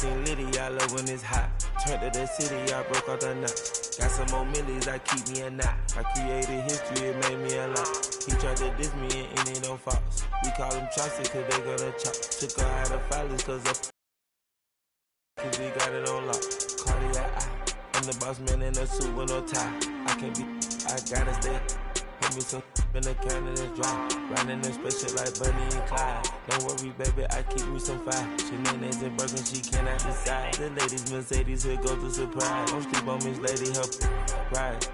Everything litty, I love when it's hot. Turned to the city, I broke out the knot. Got some more millies, I keep me a knot. I created history, it made me a lot. He tried to diss me and it don't false. We call them chopsticks cause they gonna chop. Took her out of filers cause we got it on lock. Cardiac eye. I'm the boss man in a suit with no tie. I can't be, I gotta stay. Put me some in the can and it's dry. Riding in special like Bunny and Clyde. Don't worry, baby, I keep me some fire. Shenanigans and Birkin, she cannot decide. The ladies Mercedes, here go to surprise. Don't sleep on Miss Lady, help ride.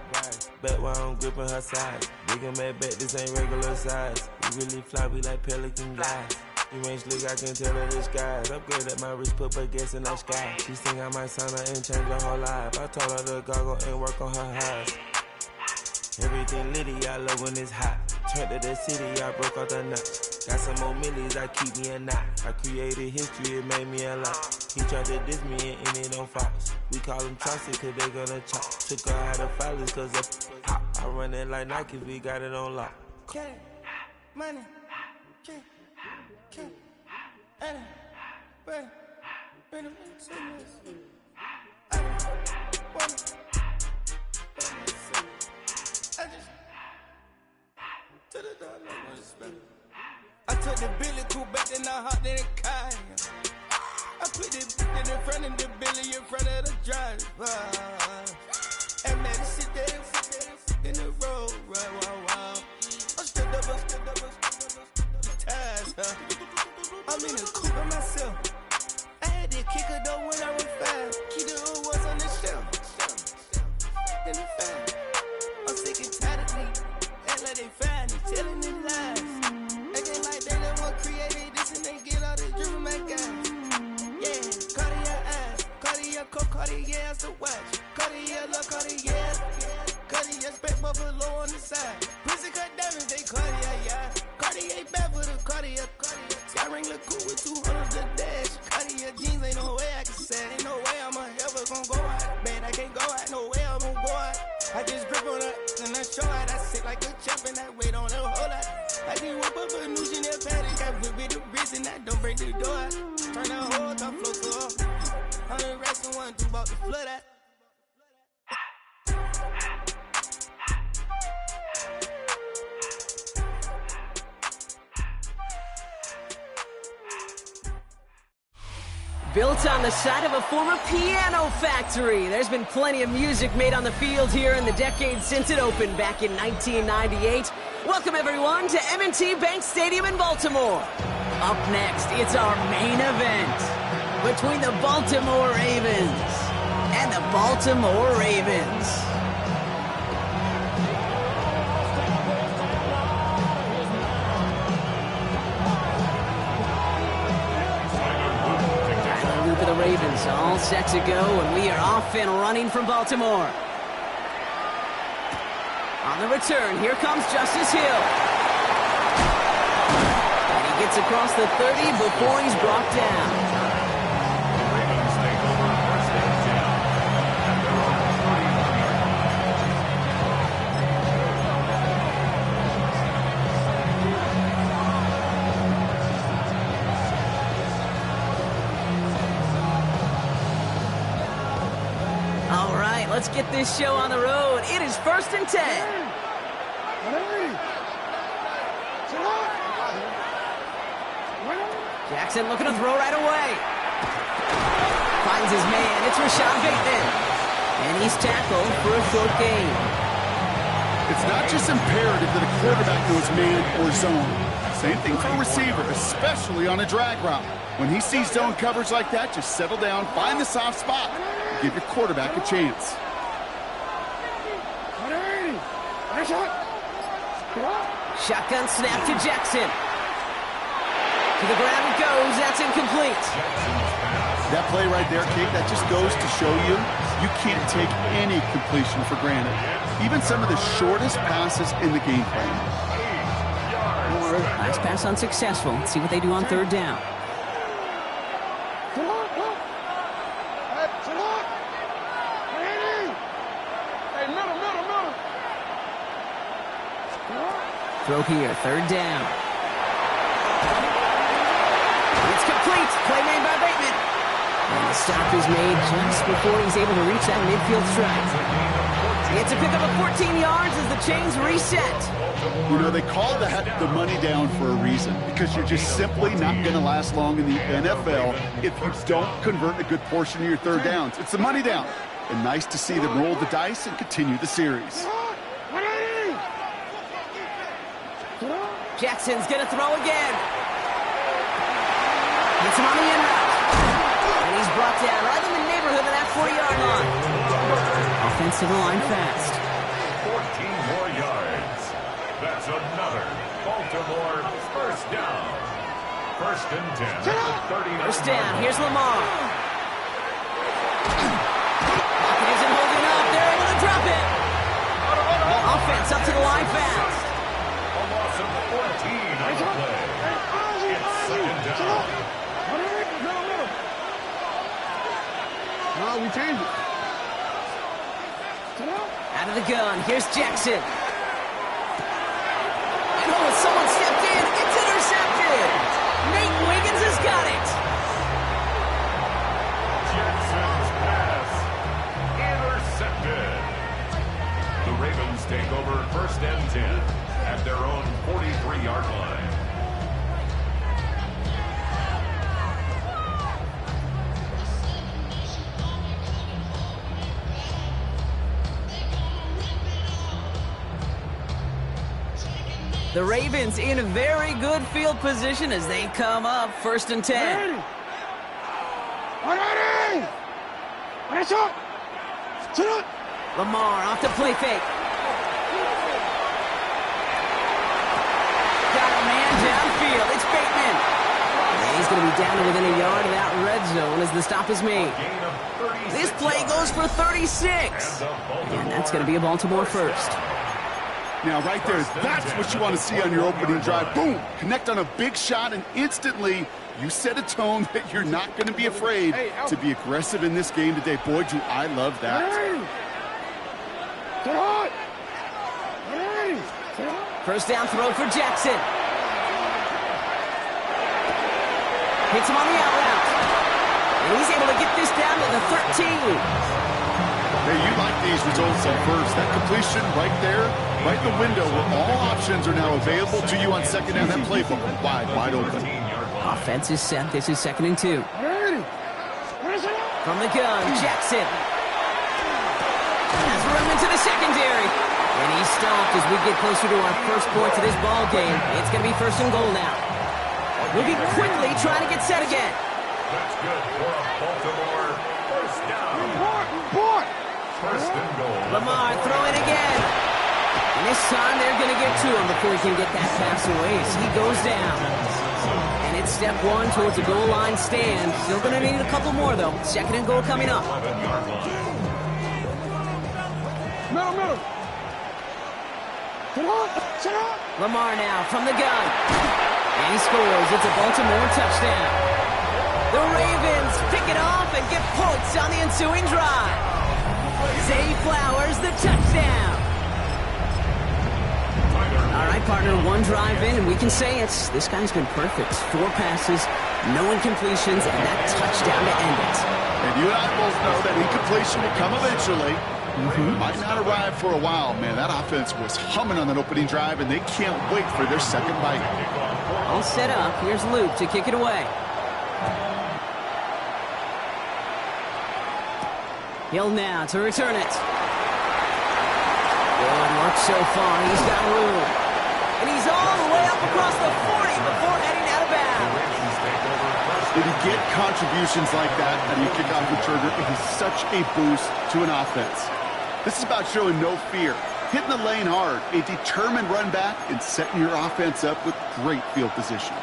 Bet while I'm gripping her sides. Big and mad bet, this ain't regular size. We really fly, we like pelican guys. You ain't slick, I can tell her disguise. Upgrade at my wrist, put her gas in the sky. She think I might sign her and change her whole life. I told her to goggle and work on her highs. Everything litty, I love when it's hot. Turned to the city, I broke out the knot. Got some more millies, I keep me a knot. I created history, it made me a lot. He tried to diss me and it don't false. We call them chopsticks cause they gonna chop. Took her out of filers cause of pop. I run it like Nike, we got it on lock. Okay, money, okay. Anna, Brandon, say this. I just to the door, no one spell. I took the Billy cool back, then I hopped in the car. I put the in front of the Billy in front of the driver. And man, sit there in the road, wow. I stood up, ties, huh? I'm in the coupe by myself. I had to kick her though when I was 5. Keep the old ones on the shelf. In the fan. I'm sick and tired of me. Act like they find it, telling them lies. Acting like they the one created this and they get all this drip from my guys. Yeah, Cartier eyes, Cartier coat, Cartier ass to watch. Cartier look, Cartier, Cartier spec buffalo on the side. Pussy cut diamonds, they Cartier, yeah. Cartier back for the Cartier. Sky ring look cool with 200 the dash. Cartier jeans, ain't no way I can say. Ain't no way I'm ever gonna go out. Man, I can't go out, no way I'm gonna go out. I just grip on her and I show out. I sit like a champ and I wait on her whole lot. I just whip up a new Chanel paddock. I whip with the wrist and I don't break the door out. Turn that whole top flow to her. 100 racks and 1 2 about to flood out. Built on the side of a former piano factory, there's been plenty of music made on the field here in the decades since it opened back in 1998. Welcome, everyone, to M&T Bank Stadium in Baltimore. Up next, it's our main event between the Baltimore Ravens and the Baltimore Ravens. The Ravens all set to go, and we are off and running from Baltimore. On the return, here comes Justice Hill. And he gets across the 30 before he's brought down. Let's get this show on the road. It is 1st and 10. Jackson looking to throw right away. Finds his man. It's Rashad Bateman. And he's tackled for a short gain. It's not just imperative that a quarterback knows man or zone. Same thing for a receiver, especially on a drag route. When he sees zone coverage like that, just settle down, find the soft spot, and give your quarterback a chance. Shotgun snap to Jackson. To the ground it goes. That's incomplete. That play right there, Kate, that just goes to show you can't take any completion for granted. Even some of the shortest passes in the game plan. Last pass unsuccessful. Let's see what they do on 3rd down. Throw here, 3rd down. It's complete. Play made by Bateman. And the stop is made just before he's able to reach that midfield strike. He gets to pick up a 14 yards as the chains reset. You know, they call that the money down for a reason, because you're just simply not going to last long in the NFL if you don't convert a good portion of your third downs. It's the money down. And nice to see them roll the dice and continue the series. Jackson's going to throw again. Gets him on the in route. And he's brought down right in the neighborhood of that 40-yard line. Offensive line fast. 14 more yards. That's another Baltimore first down. First and 10. First down. Here's Lamar. Pocket isn't holding up. They're able to drop it. Offense up to the line fast. A loss of 14 on the play. It's second down. No, we changed it. Out of the gun. Here's Jackson. Oh, someone stepped in. It's intercepted. Nate Wiggins has got it. Jackson's pass intercepted. The Ravens take over first and 10 at their own 43-yard line. The Ravens in a very good field position as they come up first and 10. Lamar off the play fake. Got a man downfield. It's Bateman. And he's going to be down to within a yard of that red zone as the stop is made. This play goes for 36. And that's going to be a Baltimore first. Now, right there, that's what you want to see on your opening drive. Boom! Connect on a big shot, and instantly you set a tone that you're not going to be afraid to be aggressive in this game today. Boy, do I love that. First down throw for Jackson. Hits him on the out route. And he's able to get this down to the 13. Hey, you like these results at first. That completion right there, right in the window where all options are now available to you on second down. That playbook wide open. Offense is set. This is second and 2. From the gun, Jackson. Has room into the secondary. And he's stopped as we get closer to our first point to this ball game. It's going to be first and goal now. Moving quickly, trying to get set again. That's good for a Baltimore first down. First and goal. Lamar throwing again. And this time they're going to get to him before he can get that pass away. So he goes down. And it's step one towards a goal line stand. Still going to need a couple more, though. Second and goal coming up. 11-yard line. Middle. Lamar now from the gun. And he scores. It's a Baltimore touchdown. The Ravens pick it off and get points on the ensuing drive. Zay Flowers, the touchdown. All right, partner, one drive in, and we can say this guy's been perfect. 4 passes, no incompletions, and that touchdown to end it. And you and I both know that incompletion will come eventually. Might not arrive for a while. Man, that offense was humming on that opening drive, and they can't wait for their second bite. All set up. Here's Luke to kick it away. Hill now to return it. Good work so far. He's got room. And he's all the way up across the 40 before heading out of bounds. When you get contributions like that out of your kickoff returner, it is such a boost to an offense. This is about showing no fear, hitting the lane hard, a determined run back, and setting your offense up with great field position.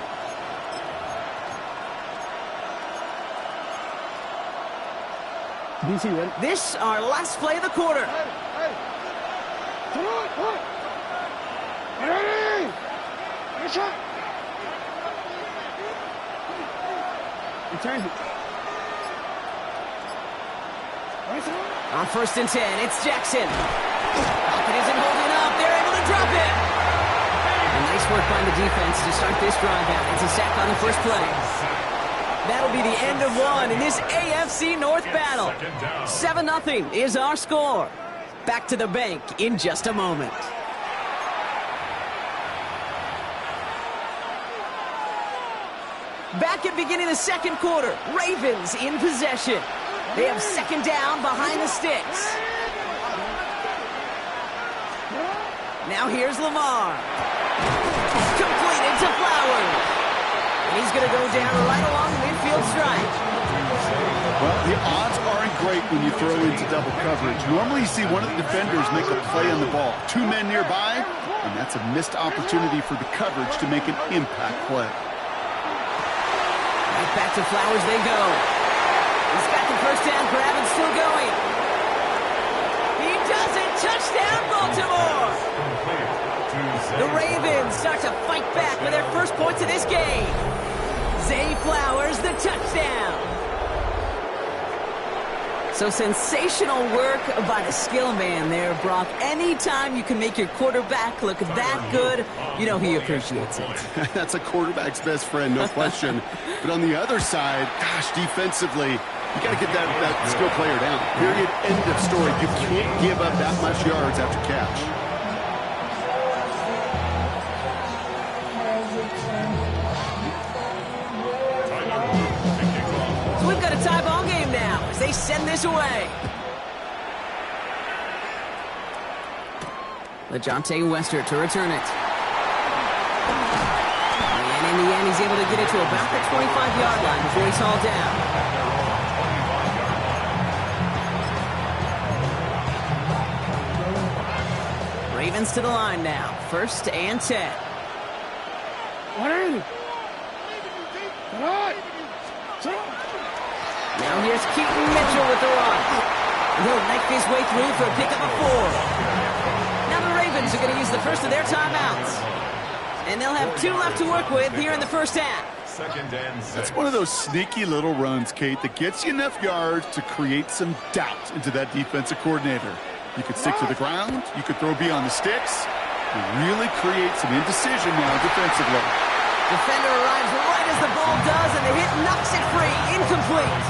DC, ready? This, our last play of the quarter. Hey. Come on. Ready? Good shot. Return it. On first and 10, it's Jackson. Pocket isn't holding up. They're able to drop it. And nice work by the defense to start this drive out. It's a sack on the first play. That'll be the end of one in this AFC North battle. 7-0 is our score. Back to the bank in just a moment. Back at beginning of the second quarter, Ravens in possession. They have second down behind the sticks. Now here's Lamar. Completed to Flowers. And he's going to go down right along the midfield stripe. Well, the odds aren't great when you throw into double coverage. Normally you see one of the defenders make a play on the ball. Two men nearby, and that's a missed opportunity for the coverage to make an impact play. Right back to Flowers they go. He's got the first down grab and still going. He does it. Touchdown, Baltimore. The Ravens start to fight back with their first points of this game. Zay Flowers, the touchdown. So sensational work by the skill man there, Brock. Anytime you can make your quarterback look that good, you know he appreciates it. That's a quarterback's best friend, no question. But on the other side, gosh, defensively, you got to get that skill player down. Period. End of story. You can't give up that much yards after catch. So we've got a tie ball game now as they send this away. LeJohntay Wester to return it. And in the end, he's able to get it to about the 25-yard line before he's hauled down. Ravens to the line now. 1st and 10. Now here's Keaton Mitchell with the run. He'll knife his way through for a pickup of 4. Now the Ravens are going to use the first of their timeouts. And they'll have 2 left to work with here in the first half. 2nd and 6. That's one of those sneaky little runs, Kate, that gets you enough yards to create some doubt into that defensive coordinator. You could stick to the ground. You could throw beyond the sticks. You really create some indecision now defensively. Defender arrives right as the ball does, and the hit knocks it free. Incomplete.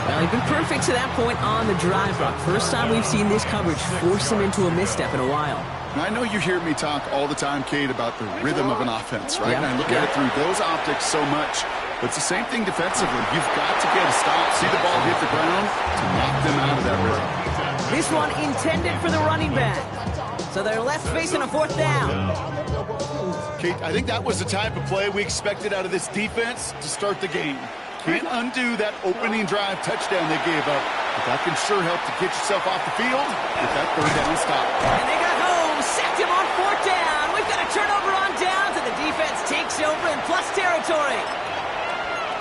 Well, he's been perfect to that point on the drive, Brock. First time we've seen this coverage force him into a misstep in a while. Now, I know you hear me talk all the time, Kate, about the rhythm of an offense, right? Yeah. And I look at it through those optics so much. But it's the same thing defensively. You've got to get a stop, see the ball hit the ground to knock them out of that rhythm. This one intended for the running back. So they're left facing a 4th down. Kate, I think that was the type of play we expected out of this defense to start the game. Can't undo that opening drive touchdown they gave up, but that can sure help to get yourself off the field with that 3rd down stop. And they got home, sacked him on 4th down. We've got a turnover on downs, and the defense takes over in plus territory.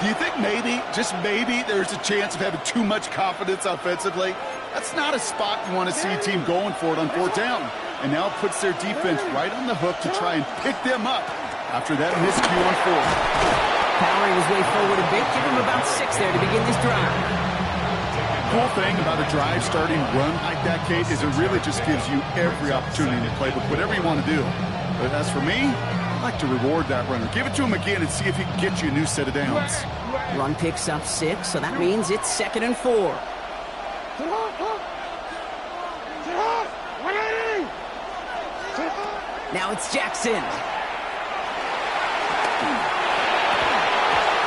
Do you think maybe, just maybe, there's a chance of having too much confidence offensively? That's not a spot you want to see a team going for it on 4th down. And now it puts their defense right on the hook to try and pick them up after that miscue on 4th. Powering his way forward a bit, give him about 6 there to begin this drive. Cool thing about a drive starting run like that, Kate, is it really just gives you every opportunity to play with whatever you want to do. But as for me, I like to reward that runner. Give it to him again and see if he can get you a new set of downs. Run picks up 6, so that means it's 2nd and 4. Now it's Jackson.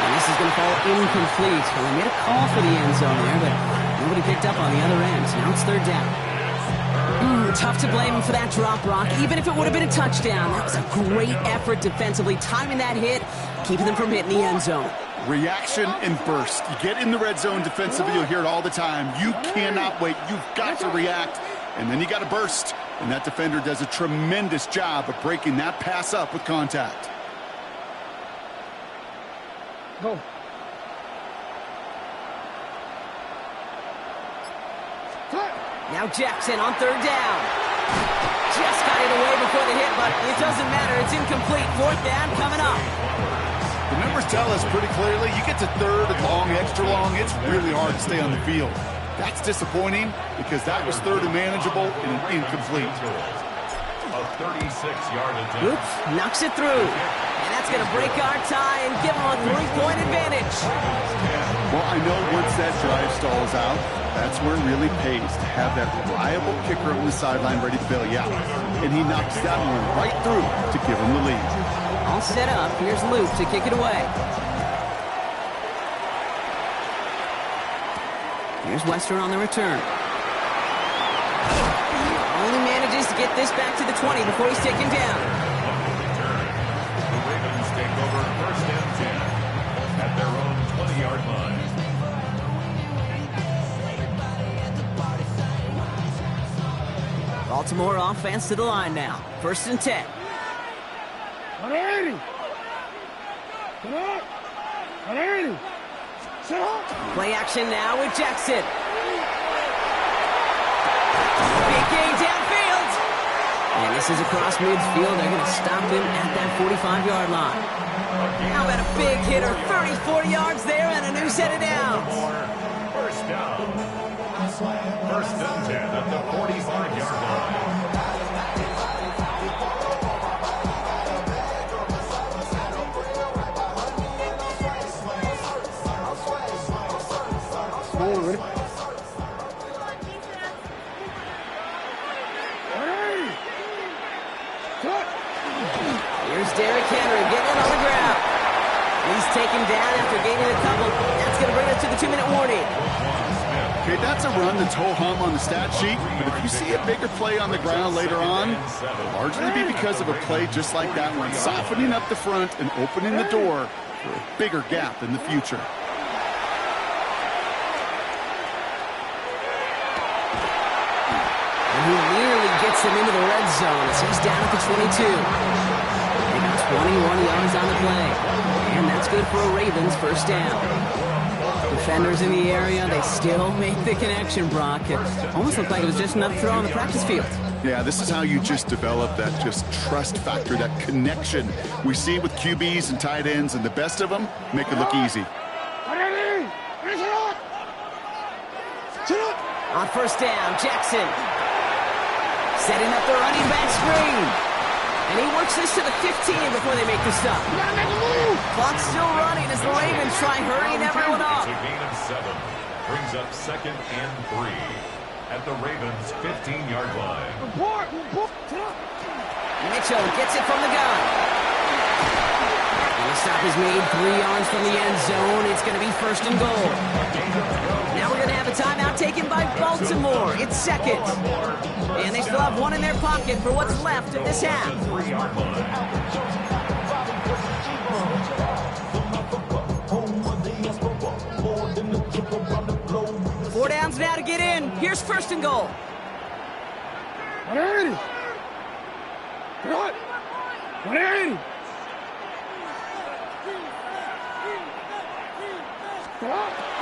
And this is going to fall incomplete. Well, they made a call for the end zone there, but nobody picked up on the other end. Now it's 3rd down. Tough to blame him for that drop, Brock. Even if it would have been a touchdown, that was a great effort defensively, timing that hit, keeping them from hitting the end zone. Reaction and burst. You get in the red zone defensively, you'll hear it all the time. You cannot wait. You've got to react, and then you got to burst. And that defender does a tremendous job of breaking that pass up with contact. Go. Now Jackson on 3rd down. Just got it away before the hit, but it doesn't matter. It's incomplete. 4th down coming up. The numbers tell us pretty clearly, you get to 3rd and long, extra long, it's really hard to stay on the field. That's disappointing because that was 3rd and manageable and an incomplete. A 36-yard attempt. Oops, knocks it through. And that's That's going to break our tie and give them a 3-point advantage. Well, I know once that drive stalls out, that's where it really pays to have that reliable kicker on the sideline ready to bail you out. And he knocks that one right through to give him the lead. All set up. Here's Luke to kick it away. Here's Western on the return. Only manages to get this back to the 20 before he's taken down. The Ravens take over first and 10 at their own 20-yard line. Baltimore offense to the line now. First and 10. Play action now with Jackson. Big gain downfield. And this is across midfield. They're going to stop him at that 45-yard line. How about a big hitter? 34 yards there and a new set of downs. First down. First and 10 at the 45-yard line. Here's Derrick Henry getting it on the ground. He's taken down after gaining a couple. That's going to bring us to the 2-minute warning. Okay, that's a run that's ho-hum on the stat sheet, but if you see a bigger play on the ground later on, it'll largely be because of a play just like that one, softening up the front and opening the door for a bigger gap in the future. And he nearly gets him into the red zone as he's down at the 22. They got 21 yards on the play. And that's good for a Ravens first down. Defenders in the area, they still make the connection, Brock. It almost looked like it was just another throw on the practice field. Yeah, this is how you just develop that just trust factor, that connection we see with QBs and tight ends, and the best of them make it look easy. On first down, Jackson setting up the running back screen. And he works this to the 15 before they make the stop. Clock's still running as the Ravens try hurrying everyone up. It's a gain of 7. Brings up second and 3 at the Ravens' 15-yard line. Mitchell gets it from the gun. And the stop is made 3 yards from the end zone. It's going to be first and goal. Now we're going to have a timeout taken by Baltimore. It's second. And they still have one in their pocket for what's left of this half. 3-yard line. 4 downs now to get in. Here's first and goal.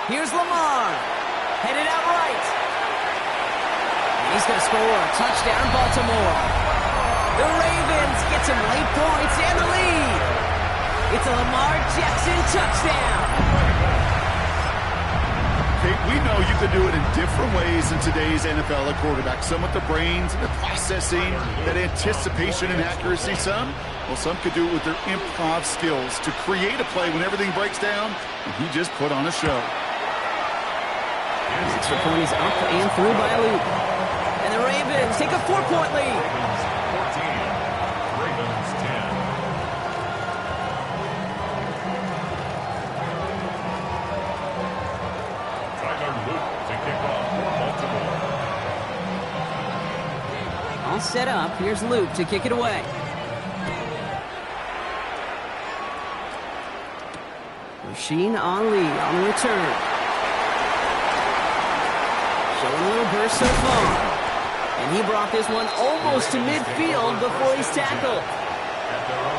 Here's Lamar. Headed out right. And he's going to score. Touchdown, Baltimore. The Ravens get some late points and the lead. It's a Lamar Jackson touchdown. Okay, we know you can do it in different ways in today's NFL at quarterback. Some with the brains, the processing, that anticipation and accuracy. Some could do it with their improv skills to create a play when everything breaks down, and he just put on a show. Extra point is up and through by a loop. And the Ravens take a 4-point lead. 14, Ravens 10. Tyler Luke to kick off for Baltimore. All set up. Here's Luke to kick it away. Rasheen Ali on the return. Showing a little burst so far. And he brought this one almost to midfield before he's tackled.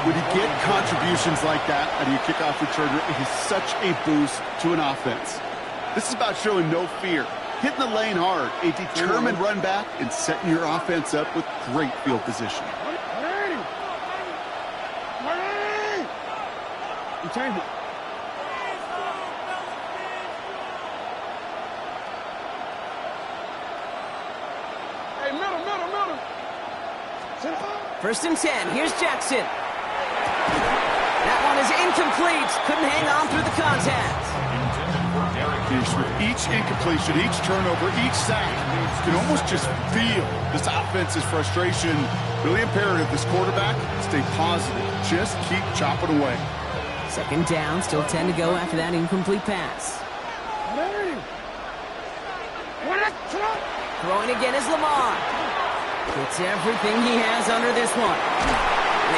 When you get contributions like that out of your kickoff returner, it is such a boost to an offense. This is about showing no fear, hitting the lane hard, a determined run back, and setting your offense up with great field position. First and 10. Here's Jackson. That is incomplete. Couldn't hang on through the contact. With each incompletion, each turnover, each sack, you can almost just feel this offense's frustration. Really imperative, this quarterback, stay positive. Just keep chopping away. Second down, still 10 to go after that incomplete pass. Throwing again is Lamar. Gets everything he has under this one.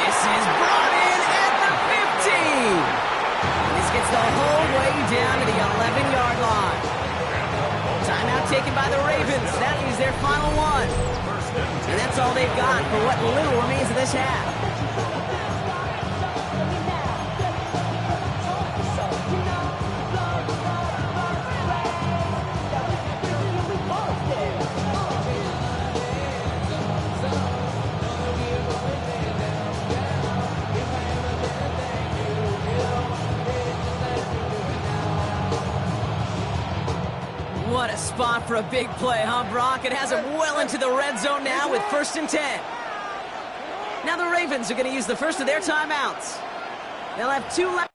This is brought in at the 15. This gets the whole way down to the 11-yard line. Timeout taken by the Ravens. That is their final one. And that's all they've got for what little remains of this half. What a spot for a big play, huh, Brock? It has him well into the red zone now with 1st and 10. Now the Ravens are going to use the first of their timeouts. They'll have 2 left.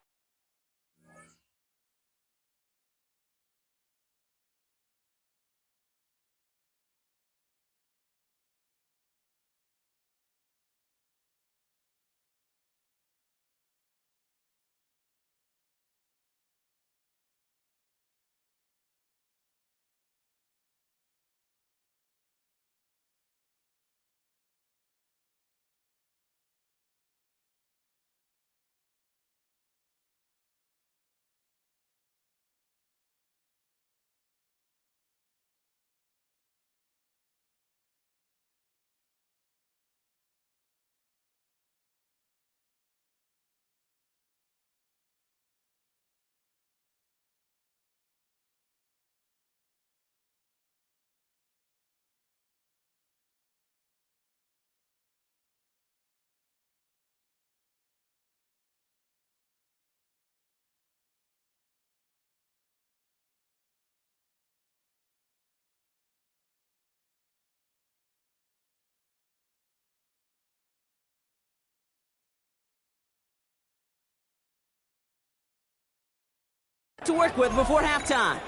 To work with before halftime.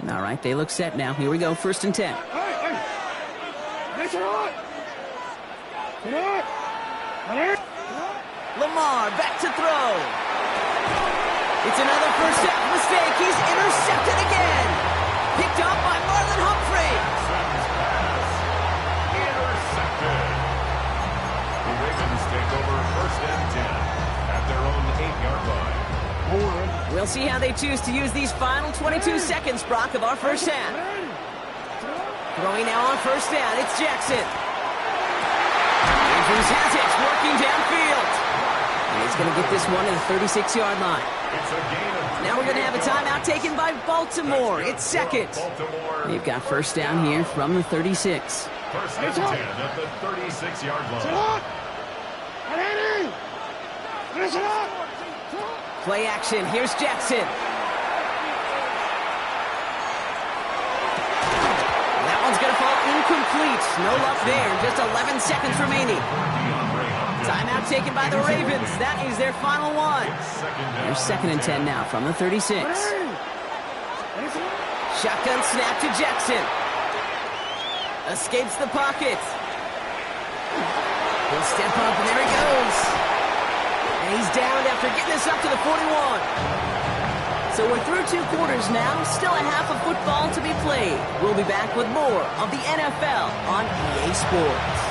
All right, they look set now. Here we go, 1st and 10. Lamar back to throw. It's another first half mistake. He's intercepted again. Picked up by Marlon Humphrey. Intercepted. The Ravens take over 1st and 10 at their own 8-yard line. We'll see how they choose to use these final 22 seconds, Brock, of our first half. Throwing now on 1st down, it's Jackson. Andrews has it, working downfield. And he's going to get this one at the 36-yard line. Now we're going to have a timeout taken by Baltimore. It's 2nd. They've got 1st down here from the 36. 1st and 10 at the 36-yard line. Play action. Here's Jackson. That one's going to fall incomplete. No luck there. Just 11 seconds remaining. Timeout taken by the Ravens. That is their final one. They're 2nd and 10 now from the 36. Shotgun snap to Jackson. Escapes the pocket. He'll step up, and there he goes. And he's down after getting this up to the 41. So we're through 2 quarters now. Still a half of football to be played. We'll be back with more of the NFL on EA Sports.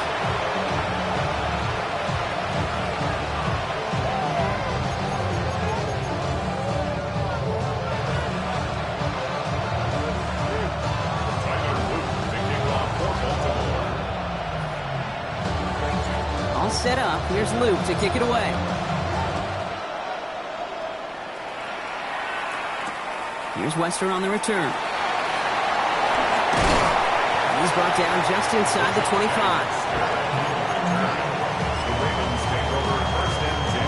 All set up. Here's Luke to kick it away. Here's Wester on the return. He's brought down just inside the 25. The Ravens take over 1st and 10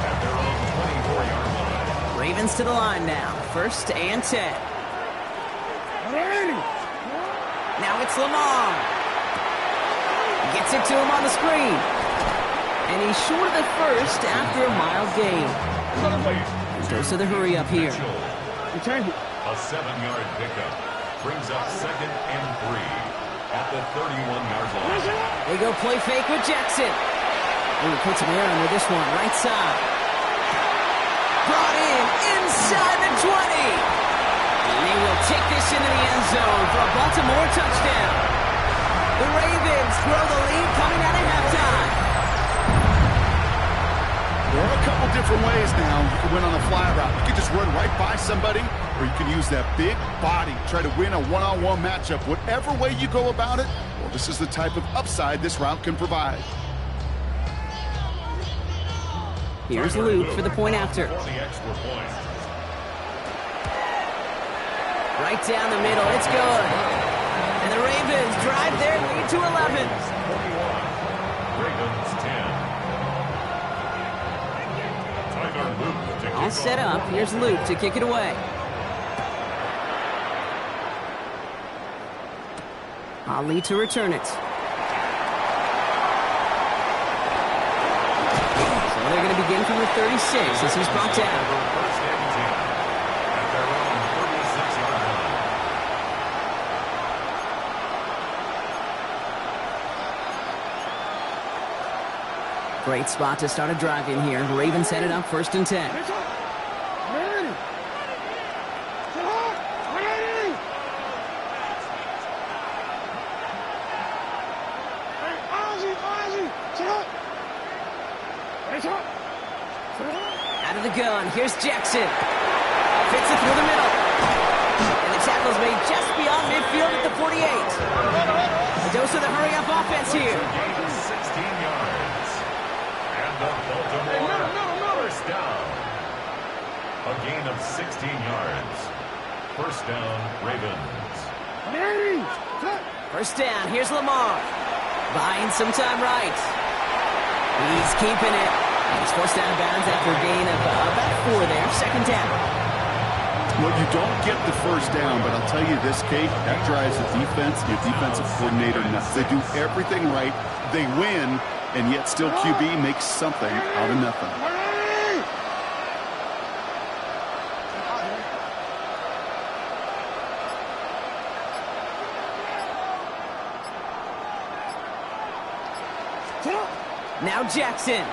at their own 24-yard line. Ravens to the line now. 1st and 10. Now it's Lamar. Gets it to him on the screen. And he's short of the first after a mild gain. Goes to the hurry up here. A 7-yard pickup brings up 2nd and 3 at the 31-yard line. They go play fake with Jackson. Ooh, puts him there under this one, right side. Brought in inside the 20. And they will take this into the end zone for a Baltimore touchdown. The Ravens grow the lead coming out of halftime. There are a couple different ways now you can win on a fly route. You can just run right by somebody, or you can use that big body, try to win a one-on-one matchup. Whatever way you go about it, well, this is the type of upside this route can provide. Here's Luke for the point after. Right down the middle, it's good. And the Ravens drive their lead to 11. Ravens 10. All set up. Here's Luke to kick it away. Ali to return it. So they're going to begin from the 36 as he's brought down. First and 10 at their own 36-yard line. Great spot to start a drive in here. Ravens headed up 1st and 10. Out of the gun, here's Jackson. Fits it through the middle. And the tackle's made just beyond midfield at the 48. A dose of the hurry-up offense here. Gain of 16 yards. And the Baltimore first down. A gain of 16 yards. First down, Ravens. First down, here's Lamar. Buying some time right. He's keeping it. He's forced out of bounds after a gain of about 4 there. 2nd down. Well, you don't get the first down, but I'll tell you this, Kate, that drives the defense and your defensive coordinator nuts. They do everything right. They win, and yet still QB makes something out of nothing. Now Jackson.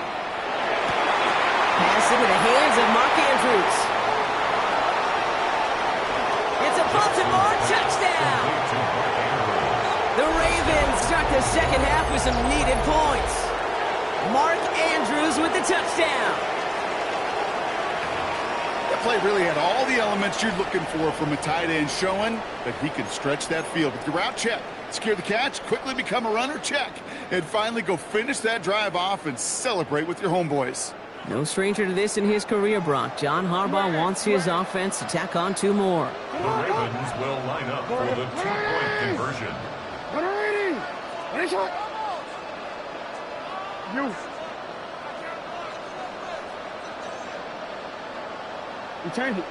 Pass into the hands of Mark Andrews. It's a Baltimore touchdown. The Ravens start the second half with some needed points. Mark Andrews with the touchdown. That play really had all the elements you're looking for from a tight end, showing that he can stretch that field. With your route check, secure the catch, quickly become a runner, check, and finally go finish that drive off and celebrate with your homeboys. No stranger to this in his career, Brock. John Harbaugh wants his offense to tack on 2 more. The Ravens will line up for the 2-point conversion. Return it.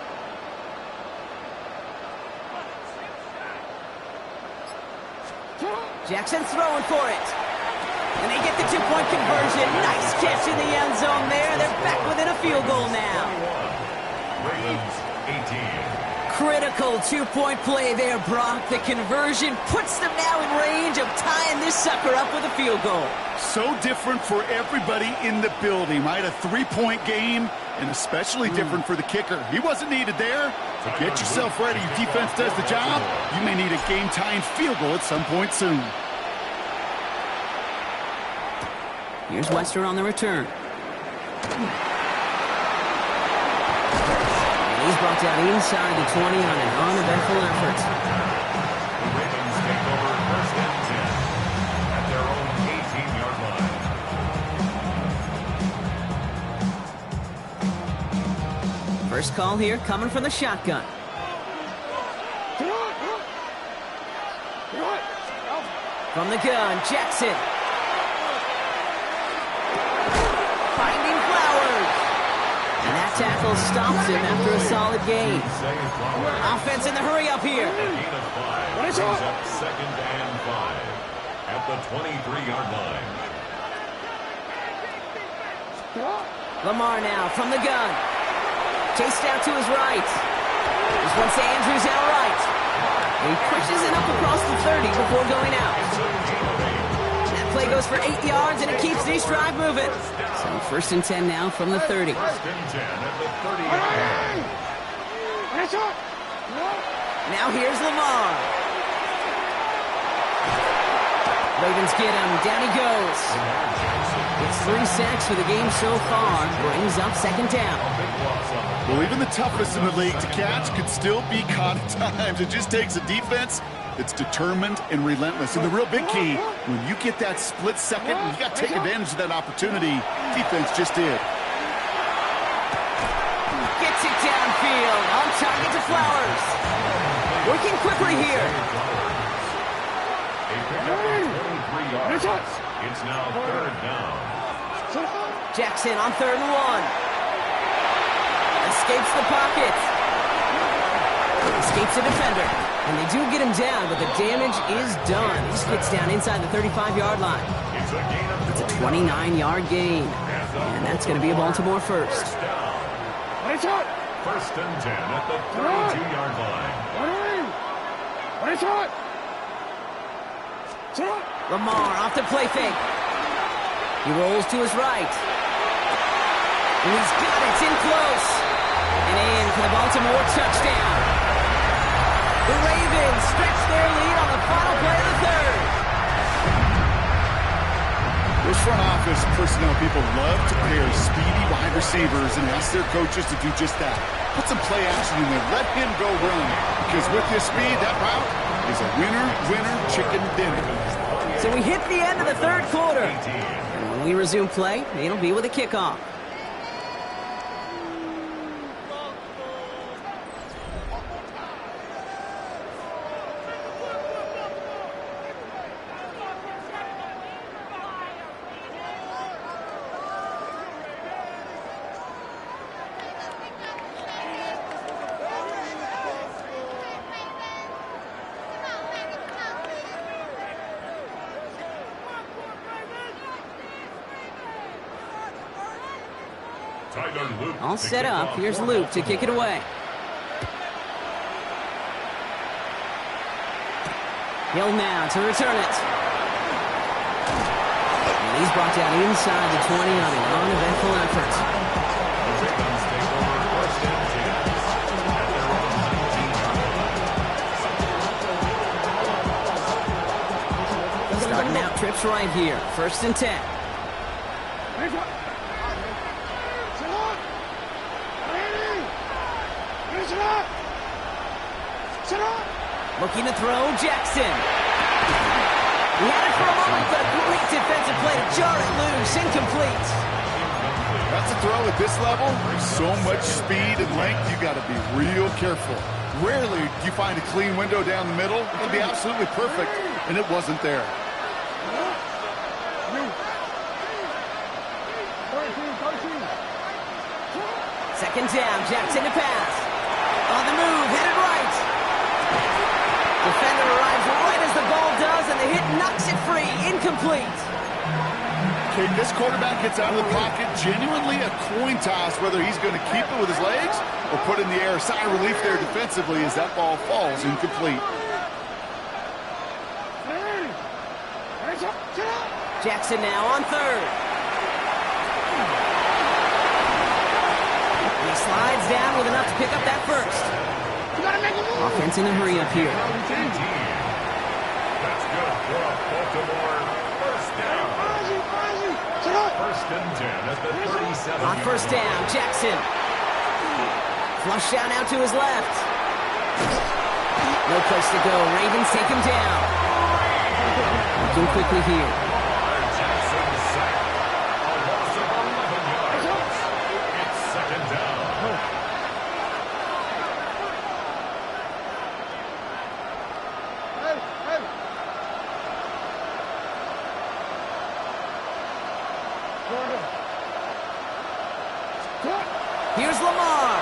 Jackson's throwing for it. And they get the 2-point conversion. Nice catch in the end zone there. They're back within a field goal now. Ravens 18. Critical 2-point play there, Brock. The conversion puts them now in range of tying this sucker up with a field goal. So different for everybody in the building, right? A 3-point game, and especially different for the kicker. He wasn't needed there. So get yourself ready. Your defense does the job. You may need a game-tying field goal at some point soon. Here's Wester on the return. And he's brought down inside the 20 on an uneventful effort. The Ravens take over 1st and 10 at their own 18-yard line. First call here coming from the shotgun. From the gun, Jackson. Finding Flowers. And that tackle stops him after a solid gain. Offense in the hurry up here. A gain of 5 brings up 2nd and 5. at the 23-yard line. Lamar now from the gun. Chased out to his right. This one's to Andrews out right. And he pushes it up across the 30 before going out. That play goes for 8 yards, and it keeps this drive moving. So 1st and 10 now from the 30. 1st and 10 at the 30-yard line. Now here's Lamar. Ravens get him. Down he goes. It's 3 sacks for the game so far. Brings up 2nd down. Well, even the toughest in the league to catch could still be caught at times. It just takes a defense that's determined and relentless. And the real big key, when you get that split second, you got to take advantage of that opportunity. Defense just did. Gets it downfield. On target to Flowers. Working quickly here. They pick up 23 yards. It's now 3rd down. Jackson on 3rd and 1. Escapes the pocket. Escapes the defender. And they do get him down, but the damage is done. He gets down inside the 35-yard line. It's a 29-yard gain. And that's going to be a Baltimore first. 1st and 10 at the 32-yard line. Lamar off the play fake. He rolls to his right. And he's got it. It's in close. And in for the Baltimore touchdown. The Ravens stretch their lead on the final play of the 3rd. Those front office personnel people love to pair speedy wide receivers and ask their coaches to do just that. Put some play action in there. Let him go run. Because with his speed, that route is a winner, chicken dinner. So we hit the end of the 3rd quarter. And when we resume play, it'll be with a kickoff. All set up. Here's Luke to kick it away. Hill now to return it. And he's brought down inside the 20 on an uneventful effort. Starting out trips right here. 1st and 10. Looking to throw, Jackson. He had it for a moment, but a great defensive play to jar it loose. Incomplete. That's a throw at this level. There's so much speed and length, you got to be real careful. Rarely do you find a clean window down the middle. It'll be absolutely perfect, and it wasn't there. Second down, Jackson to pass. On the move, headed right. Defender arrives right as the ball does, and the hit knocks it free. Incomplete. Okay, this quarterback gets out of the pocket. Genuinely a coin toss whether he's going to keep it with his legs or put it in the air. Sigh of relief there defensively as that ball falls incomplete. Jackson now on 3rd. He slides down with enough to pick up that 1st. Offense in a hurry up here. That's good for a Baltimore 1st down. 1st and 10 at the 37. On 1st down, Jackson. Flush out now to his left. No place to go. Ravens take him down. Looking quickly here. Jackson sacked. A loss of 11 yards. It's 2nd down. Here's Lamar.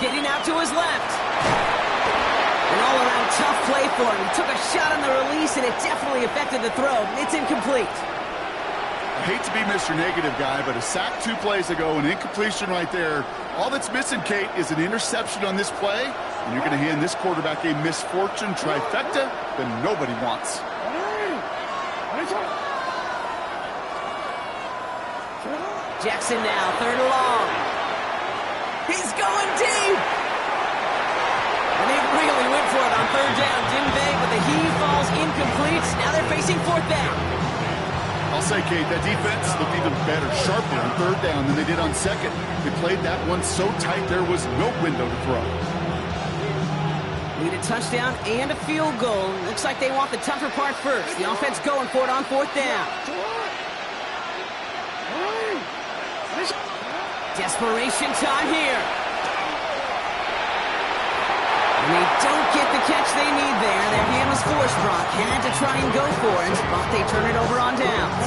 Getting out to his left. An all-around tough play for him. He took a shot on the release, and it definitely affected the throw. It's incomplete. I hate to be Mr. Negative Guy, but a sack 2 plays ago, an incompletion right there. All that's missing, Kate, is an interception on this play, and you're going to hand this quarterback a misfortune trifecta that nobody wants. Jackson now, 3rd and long. He's going deep. And they really went for it on 3rd down, didn't they? But the heave falls incomplete. Now they're facing 4th down. I'll say, Kate, that defense looked even better, sharper on 3rd down than they did on 2nd. They played that one so tight there was no window to throw. Need a touchdown and a field goal. Looks like they want the tougher part first. The offense going for it on 4th down. Desperation time here. And they don't get the catch they need there. Their hand was forced, Brock. Had to try and go for it, but they turn it over on downs.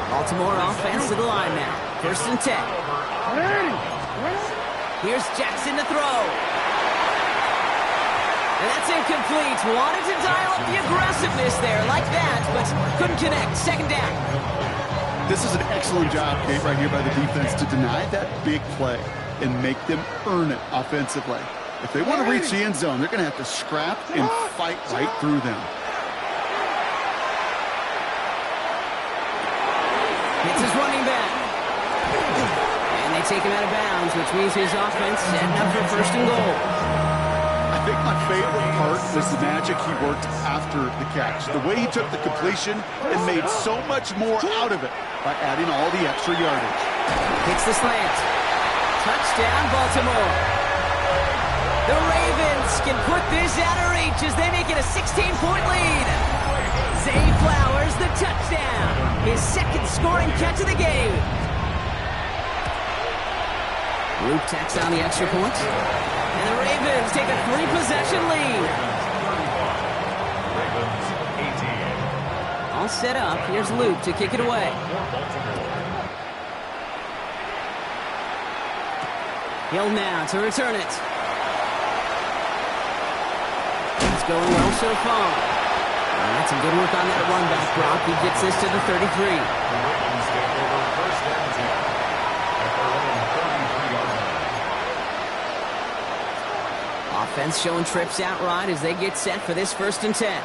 Baltimore offense to the line now. 1st and 10. Here's Jackson to throw. And that's incomplete. Wanted to dial up the aggressiveness there like that, but couldn't connect. 2nd down. This is an excellent job, Kate, right here by the defense to deny that big play and make them earn it offensively. If they want to reach the end zone, they're going to have to scrap and fight right through them. It's his running back. And they take him out of bounds, which means his offense setting up for 1st and goal. I think my favorite part was the magic he worked after the catch. The way he took the completion and made so much more out of it by adding all the extra yardage. Hits the slant. Touchdown, Baltimore. The Ravens can put this out of reach as they make it a 16-point lead. Zay Flowers, the touchdown. His 2nd scoring catch of the game. Luke tacks on the extra point. And the Ravens take a 3-possession lead. Ravens 18. All set up. Here's Luke to kick it away. Hill now to return it. It's going well so far. And that's some good work on that run back, Brock. He gets this to the 33. The Ravens take over 1st and 10 at their own 33-yard line. Offense showing trips out right as they get set for this 1st and 10.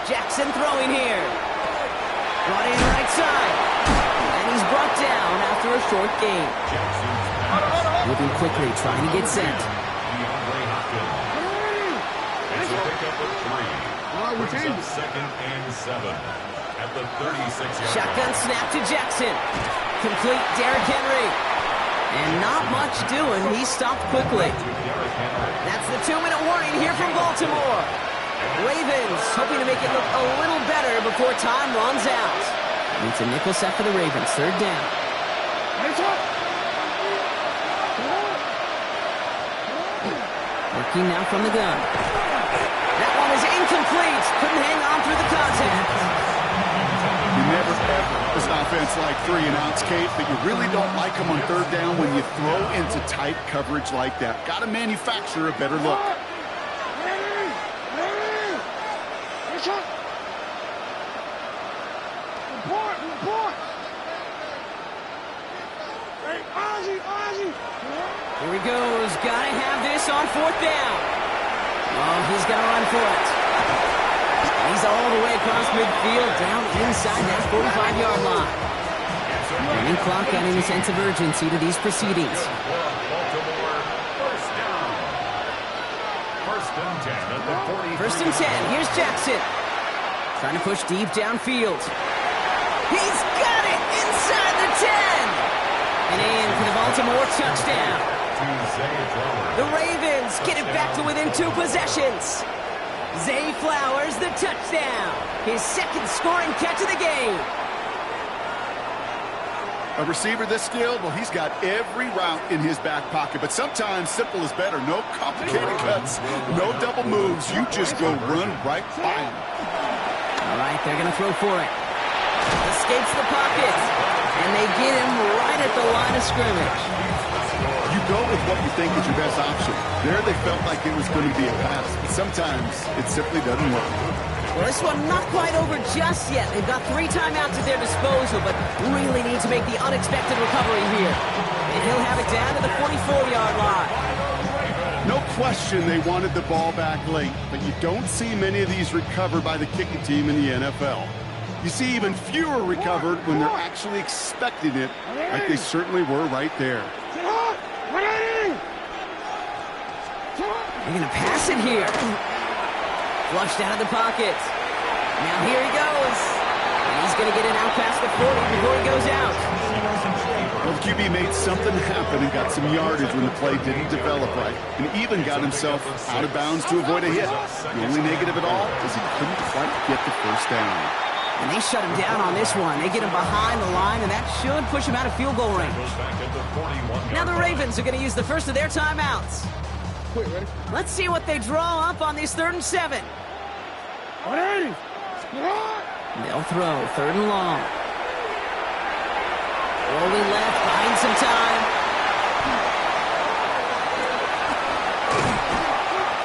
Jackson throwing here. Brought in right side. And he's brought down after a short gain. Moving quickly, trying to get set. DeAndre Hopkins. It's a pickup of 3. Brings up 2nd and 7 at the 36-yard line. Shotgun snap to Jackson. Complete Derrick Henry. And not much doing. He stopped quickly. That's the 2-minute warning here from Baltimore. Ravens hoping to make it look a little better before time runs out. It's a nickel set for the Ravens. 3rd down. Working now from the gun. That one is incomplete. Couldn't hang on through the contact. You never ever, as an offense like 3 and outs, Kate, but you really don't like them on 3rd down when you throw into tight coverage like that. Got to manufacture a better look. Here he goes. Got to have this on 4th down. Oh, he's going to run for it. He's all the way across midfield, down inside that 45-yard line. Running clock adding a sense of urgency to these proceedings. Baltimore, 1st down. 1st and 10 at the 40. 1st and 10. Here's Jackson. Trying to push deep downfield. He's got it inside the 10. And in for the Baltimore touchdown. The Ravens get it back to within 2 possessions. Zay Flowers, the touchdown. His 2nd scoring catch of the game. A receiver this skilled, well, he's got every route in his back pocket, but sometimes simple is better. No complicated cuts, no double moves. You just go run right by him. All right, they're going to throw for it. Escapes the pocket, and they get him right at the line of scrimmage. You go with what you think is your best option. There they felt like it was going to be a pass, but sometimes it simply doesn't work. Well, this one not quite over just yet. They've got 3 timeouts at their disposal, but really need to make the unexpected recovery here. And he'll have it down to the 44-yard line. No question they wanted the ball back late, but you don't see many of these recovered by the kicking team in the NFL. You see even fewer recovered when they're actually expecting it, like they certainly were right there. They're going to pass it here. Flushed out of the pocket. Now here he goes. And he's going to get it out past the 40 before he goes out. Well, the QB made something happen and got some yardage when the play didn't develop right, and even got himself out of bounds to avoid a hit. The only negative at all is he couldn't quite get the first down. And they shut him down on this one. They get him behind the line, and that should push him out of field goal range. Now the Ravens are going to use the first of their timeouts. Let's see what they draw up on these 3rd and 7. They'll throw 3rd and long. Rolling left, buying some time.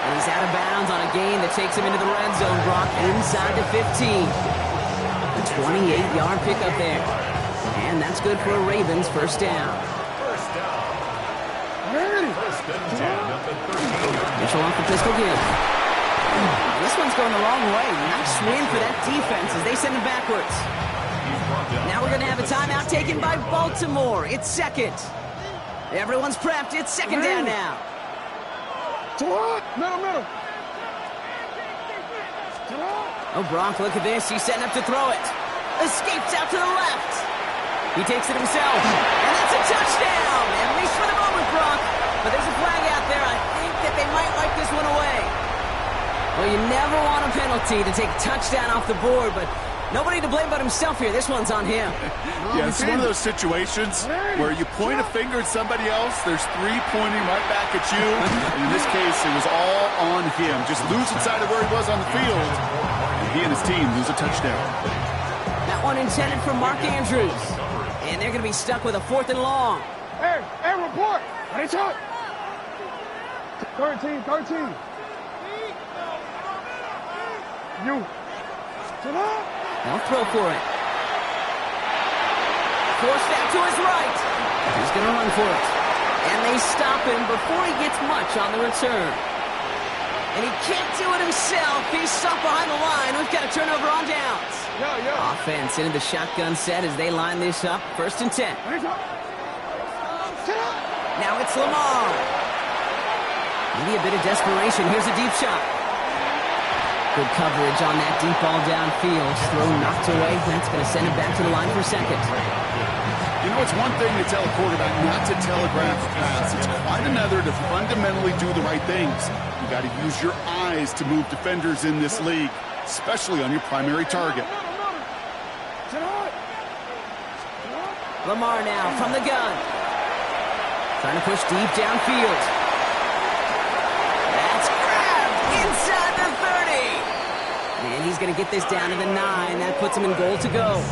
And he's out of bounds on a gain that takes him into the red zone, Brock, inside the 15. A 28-yard pickup there. And that's good for a Ravens first down. Mitchell off the pistol give. This one's going the wrong way. Nice win for that defense as they send him backwards. Now we're going to have a timeout taken by Baltimore. It's 2nd. Everyone's prepped. It's 2nd down now. Middle. Oh, Brock, look at this. He's setting up to throw it. Escapes out to the left. He takes it himself. And that's a touchdown. At least for the moment, Brock. But there's a flag out there. I think that they might wipe this one away. Well, you never want a penalty to take a touchdown off the board, but nobody to blame but himself here. This one's on him. Yeah, it's one of those situations where you point a finger at somebody else, there's 3 pointing right back at you. And in this case, it was all on him. Just losing sight of where he was on the field, and he and his team lose a touchdown. That one intended for Mark Andrews. And they're going to be stuck with a 4th and long. Hey, report. What is it? 13. You. They'll throw for it. Forced out to his right. He's going to run for it. And they stop him before he gets much on the return. And he can't do it himself. He's stuck behind the line. We've got a turnover on downs. Offense into the shotgun set as they line this up. 1st and 10. Now it's Lamar. Maybe a bit of desperation. Here's a deep shot. Good coverage on that deep ball downfield. Throw knocked away. That's going to send it back to the line for 2nd. You know, it's one thing to tell a quarterback not to telegraph a pass. It's quite another to fundamentally do the right things. You got to use your eyes to move defenders in this league, especially on your primary target. Lamar now from the gun. Trying to push deep downfield. That's grabbed inside the 30. And he's going to get this down to the 9. That puts him in goal to go.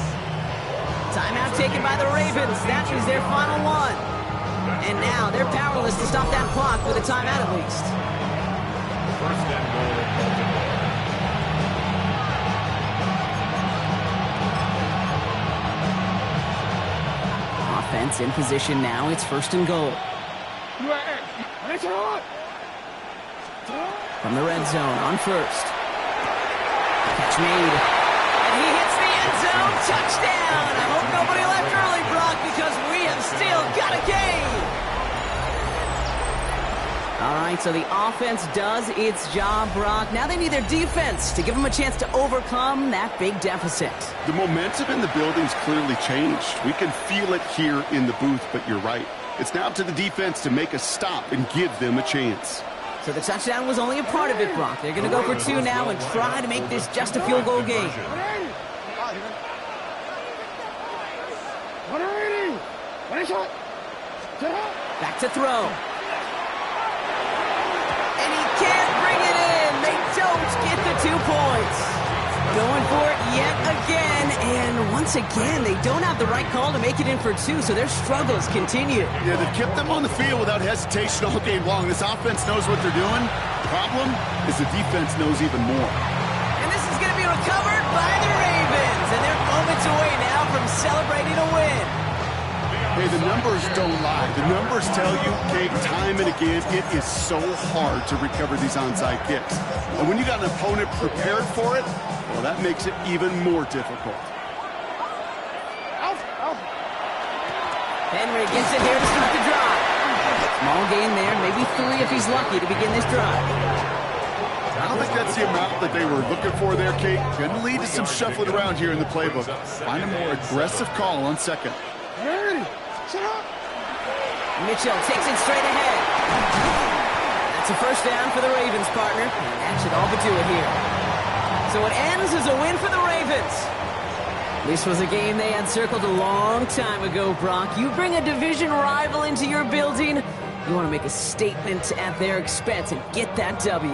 Timeout taken by the Ravens. That is their final one. And now they're powerless to stop that clock with a timeout at least. 1st and goal, Baltimore. Offense in position now. It's 1st and goal. From the red zone on 1st. Catch made. And he hits the end zone. Touchdown. I hope nobody left early, Brock, because we have still got a game. All right, so the offense does its job, Brock. Now they need their defense to give them a chance to overcome that big deficit. The momentum in the building's clearly changed. We can feel it here in the booth, but you're right. It's now up to the defense to make a stop and give them a chance. So the touchdown was only a part of it, Brock. They're going to go for 2 now and try to make this just a field goal game. Back to throw. And he can't bring it in. They don't get the 2 points. Going for it yet again. And once again, they don't have the right call to make it in for two, so their struggles continue. Yeah, they've kept them on the field without hesitation all game long. This offense knows what they're doing. The problem is the defense knows even more. And this is going to be recovered by the Ravens, and they're moments away now from celebrating a win. Hey, the numbers don't lie. The numbers tell you, Kate, time and again, it is so hard to recover these onside kicks. And when you got an opponent prepared for it, well, that makes it even more difficult. Henry gets it here to start the drive. Small gain there, maybe 3 if he's lucky to begin this drive. I don't think that's the amount that they were looking for there, Kate. Going to lead to some shuffling around here in the playbook. Find a more aggressive call on second. Mitchell takes it straight ahead. That's a first down for the Ravens, partner. And that should all but do it here. So it ends as a win for the Ravens. This was a game they had circled a long time ago, Brock. You bring a division rival into your building, you want to make a statement at their expense and get that W.